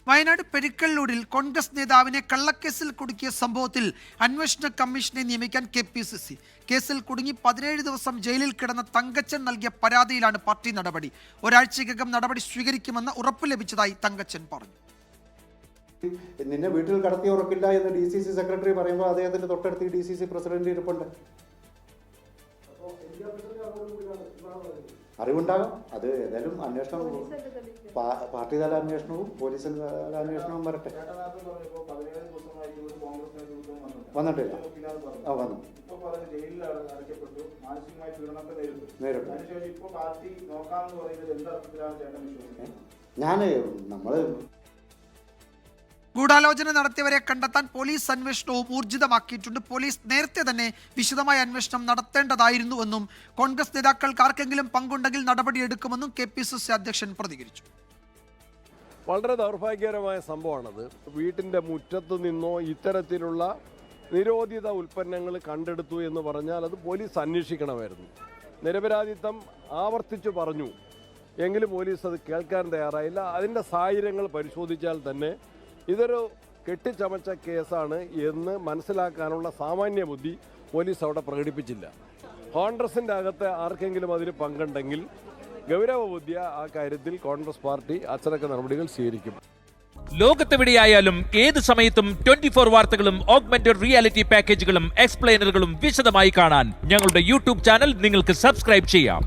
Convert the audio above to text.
വയനാട് പെരിക്കല്ലൂരിൽ കോൺഗ്രസ് നേതാവിനെ കള്ളക്കേസിൽ കുടുക്കിയ സംഭവത്തിൽ അന്വേഷണ കമ്മീഷനെ നിയമിക്കാൻ KPCC. കേസിൽ കുടുങ്ങി 17 ദിവസം ജയിലിൽ കിടന്ന തങ്കച്ചൻ നൽകിയ പരാതിയിലാണ് പാർട്ടി നടപടി. ഒരാഴ്ചയ്ക്കകം നടപടി സ്വീകരിക്കുമെന്ന് ഉറപ്പ് ലഭിച്ചതായി തങ്കച്ചൻ പറഞ്ഞു. നിന്നെ വീട്ടിൽ കടത്തി ഉറപ്പില്ല എന്ന് DCC സെക്രട്ടറി പറയുമ്പോൾ അദ്ദേഹത്തിന്റെ തൊട്ടടുത്ത് DCC പ്രസിഡന്റ് ഇരിപ്പുണ്ട്. അറിവുണ്ടാകാം. അത് ഏതായാലും അന്വേഷണം, പാർട്ടി തല അന്വേഷണവും പോലീസ് തല അന്വേഷണവും വരട്ടെ. വന്നിട്ടില്ല. വന്നു നമ്മള് ഗൂഢാലോചന നടത്തിയവരെ കണ്ടെത്താൻ പോലീസ് അന്വേഷണവും ഊർജിതമാക്കിയിട്ടുണ്ട്. പോലീസ് നേരത്തെ തന്നെ വിശദമായ അന്വേഷണം നടത്തേണ്ടതായിരുന്നുവെന്നും കോൺഗ്രസ് നേതാക്കൾക്ക് ആർക്കെങ്കിലും പങ്കുണ്ടെങ്കിൽ നടപടിയെടുക്കുമെന്നും KPCC അധ്യക്ഷൻ പ്രതികരിച്ചു. വളരെ ദൗർഭാഗ്യകരമായ സംഭവമാണത്. വീട്ടിൻ്റെ മുറ്റത്ത് നിന്നോ ഇത്തരത്തിലുള്ള നിരോധിത ഉൽപ്പന്നങ്ങൾ കണ്ടെടുത്തു എന്ന് പറഞ്ഞാൽ അത് പോലീസ് അന്വേഷിക്കണമായിരുന്നു. നിരപരാധിത്വം ആവർത്തിച്ചു പറഞ്ഞു എങ്കിലും പോലീസ് അത് കേൾക്കാൻ തയ്യാറായില്ല. അതിൻ്റെ സാഹചര്യങ്ങൾ പരിശോധിച്ചാൽ തന്നെ ഇതൊരു കെട്ടിച്ചമച്ച കേസാണ് എന്ന് മനസ്സിലാക്കാനുള്ള സാമാന്യ ബുദ്ധി പോലീസ് അവിടെ പ്രകടിപ്പിച്ചില്ല. കോൺഗ്രസിൻ്റെ അകത്ത് ആർക്കെങ്കിലും അതിന് പങ്കുണ്ടെങ്കിൽ ഗൗരവബുദ്ധിയ ആ കാര്യത്തിൽ കോൺഗ്രസ് പാർട്ടി അച്ചടക്ക നടപടികൾ സ്വീകരിക്കും. ലോകത്തെവിടെയായാലും ഏത് സമയത്തും 24 വാർത്തകളും ഓഗ്മെന്റഡ് റിയാലിറ്റി പാക്കേജുകളും എക്സ്പ്ലെയിനറുകളും വിശദമായി കാണാൻ ഞങ്ങളുടെ YouTube ചാനൽ നിങ്ങൾക്ക് സബ്സ്ക്രൈബ് ചെയ്യാം.